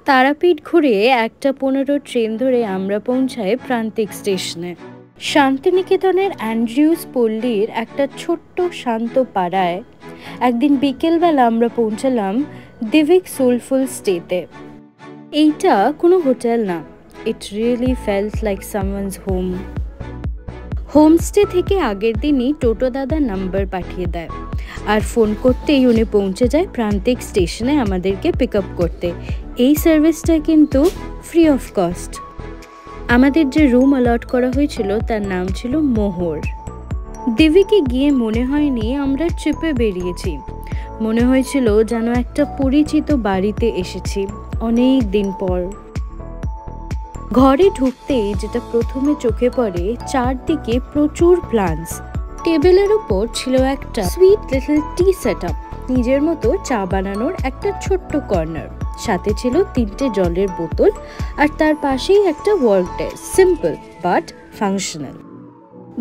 তারাপীঠ ঘুরে 1:15 ট্রেন ধরে আমরা পৌঁছাই প্রান্তিক স্টেশনে। শান্তিনিকেতনের অ্যান্ড্রিউস পল্লীর একটা ছোট্ট শান্ত পাড়ায় একদিন বিকেলবেলা আমরা পৌঁছালাম দিভিক সোলফুল স্টেতে। এইটা কোনো হোটেল না, it really felt like someone's home. Homestay থেকে আগের দিনই টোটো দাদা নাম্বার পাঠিয়ে দেয়, আর ফোন করতেই উনি পৌঁছে যায় প্রান্তিক স্টেশনে আমাদেরকে পিক আপ করতে। এই সার্ভিসটা কিন্তু ফ্রি অফ কস্ট। আমাদের যে রুম অলট করা হয়েছিল তার নাম ছিল মোহর। দিভিকে গিয়ে মনে হয়নি আমরা ট্রিপে বেরিয়েছি, মনে হয়েছিল যেন একটা পরিচিত বাড়িতে এসেছি অনেক দিন পর। ঘরে ঢুকতেই যেটা প্রথমে চোখে পড়ে, চারদিকে প্রচুর প্লান্টস। টেবিলের উপর ছিল একটা সুইট লিটল টি সেটআপ, নিজের মতো চা বানানোর একটা ছোট্ট কর্নার, সাথে ছিল 3টে জলের বোতল, আর তার পাশেই একটা work desk, simple but functional.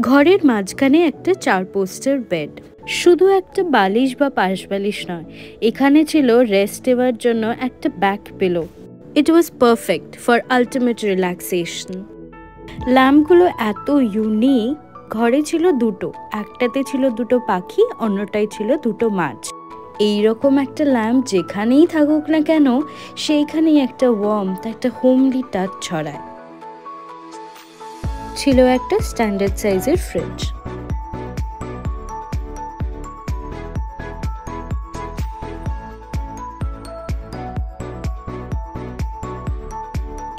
ঘরের মাঝখানে একটা 4 পোস্টের বেড, শুধু একটা বালিশ বা পাশ বালিশ নয়, এখানে ছিল রেস্ট দেওয়ার জন্য একটা back pillow. It was perfect for ultimate relaxation. ল্যাম্পগুলো এত ইউনিক। ঘরে ছিল দুটো, একটাতে ছিল দুটো পাখি, অন্যটায় ছিল দুটো মাছ। এইরকম একটা ল্যাম্প যেখানেই থাকুক না কেন, সেইখানেই একটা ওয়ার্মথ, একটা হোমলি টাচ ছড়ায়। ছিল একটা স্ট্যান্ডার্ড সাইজের ফ্রিজ।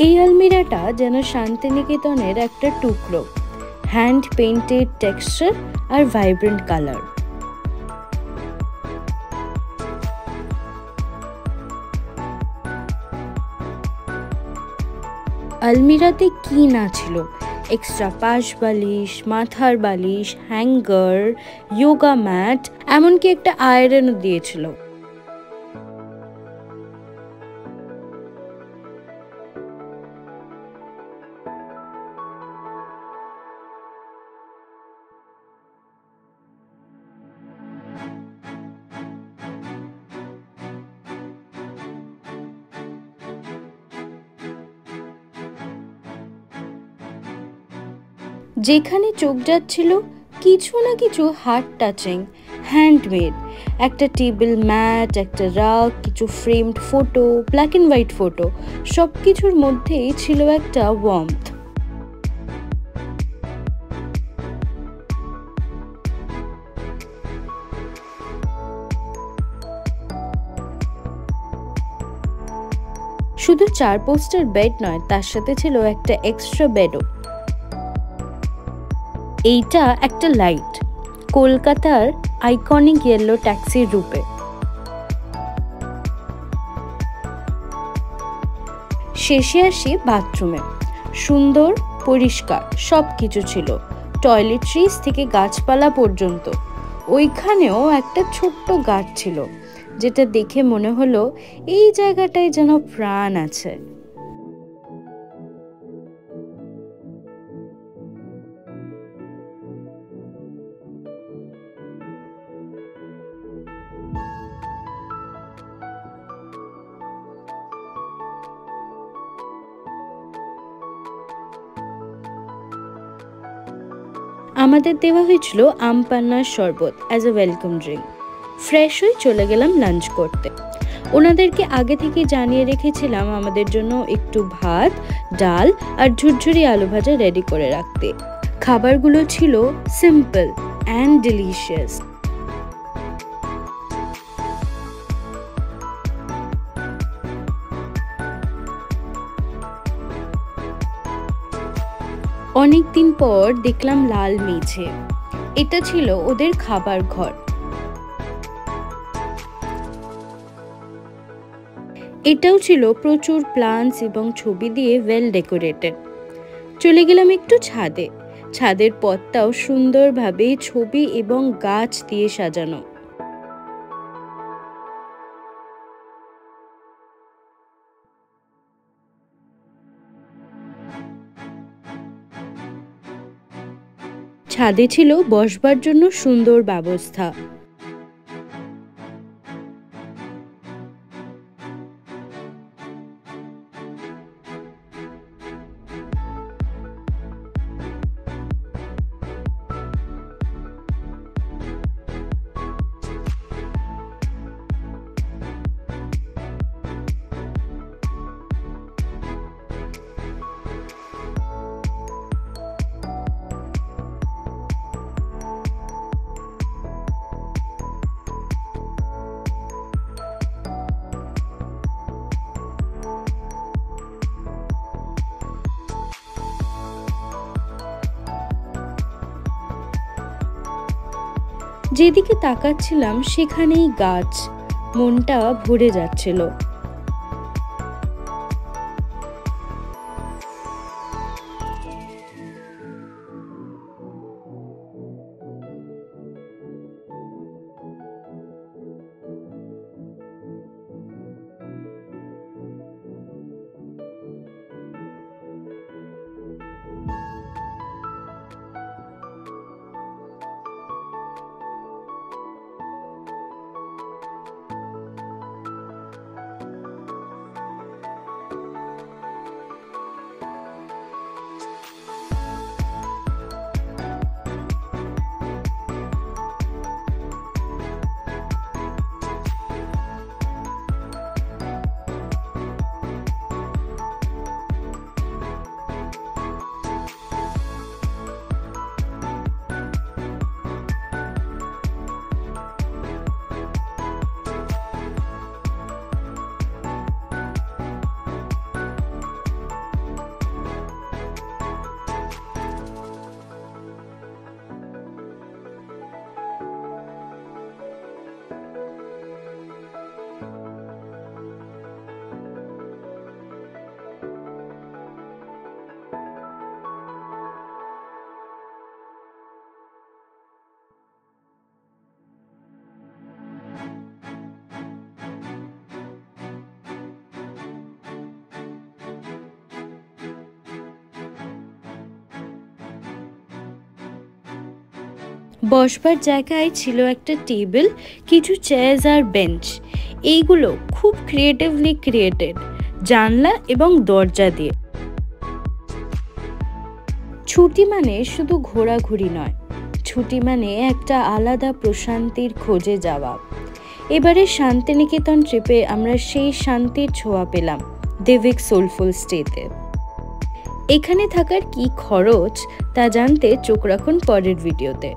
এই আলমিরাটা যেন শান্তিনিকেতনের একটা টুকরো, হ্যান্ড পেইন্টেড টেক্সচার আর ভাইব্রেন্ট কালার। আলমিরাতে কি না ছিল, এক্সট্রা পাশ বালিশ, মাথার বালিশ, হ্যাঙ্গার, যোগা ম্যাট, এমনকি একটা আয়রনও দিয়েছিল। যেখানে চোখ যাচ্ছিল কিছু না কিছু হার্ট টাচিং, হ্যান্ডমেড, একটা টেবিল ম্যাট, একটা রাগ, কিছু framed photo, black and white photo, সব কিছুর মধ্যেই ছিল একটা ওয়ার্মথ। শুধু 4 পোস্টের বেড নয়, তার সাথে ছিল একটা এক্সট্রা বেডও। এইটা একটা লাইট, কলকাতার আইকনিক ইয়েলো ট্যাক্সির রূপে। শেষে আসি বাথরুমে, সুন্দর পরিষ্কার সব কিছু ছিল, টয়লেট্রিজ থেকে গাছপালা পর্যন্ত। ওইখানেও একটা ছোট্ট গাছ ছিল, যেটা দেখে মনে হলো এই জায়গাটায় যেন প্রাণ আছে। আমাদের দেওয়া হয়েছিল আমপান্নার শরবত as a welcome drink. Fresh হয়ে চলে গেলাম লাঞ্চ করতে। ওনাদেরকে আগে থেকে জানিয়ে রেখেছিলাম আমাদের জন্য একটু ভাত, ডাল আর ঝুরঝুরি আলু ভাজা রেডি করে রাখতে। খাবারগুলো ছিল সিম্পল অ্যান্ড ডিলিশিয়াস। অনেকদিন পর দেখলাম লাল মেঝে, এটা ছিল ওদের খাবার ঘর। এটাও ছিল প্রচুর প্লান্টস এবং ছবি দিয়ে ওয়েল ডেকোরেটেড। চলে গেলাম একটু ছাদে। ছাদের পথটাও সুন্দরভাবে ছবি এবং গাছ দিয়ে সাজানো। ছাদে ছিল বসবার জন্য সুন্দর ব্যবস্থা। যেদিকে তাকাচ্ছিলাম সেখানেই গাছ, মনটা ভরে যাচ্ছিল। বসবার জায়গায় ছিল একটা টেবিল, কিছু চেয়ার্স আর বেঞ্চ। এইগুলো খুব ক্রিয়েটিভলি ক্রিয়েটেড, জানলা এবং দরজা দিয়ে। ছুটি মানে শুধু ঘোরাঘুরি নয়, ছুটি মানে একটা আলাদা প্রশান্তির খোঁজে যাওয়া। এবারে শান্তিনিকেতন ট্রিপে আমরা সেই শান্তির ছোঁয়া পেলাম দেবিক সোলফুল স্টেতে। এখানে থাকার কি খরচ তা জানতে চোখ রাখুন পরের ভিডিওতে।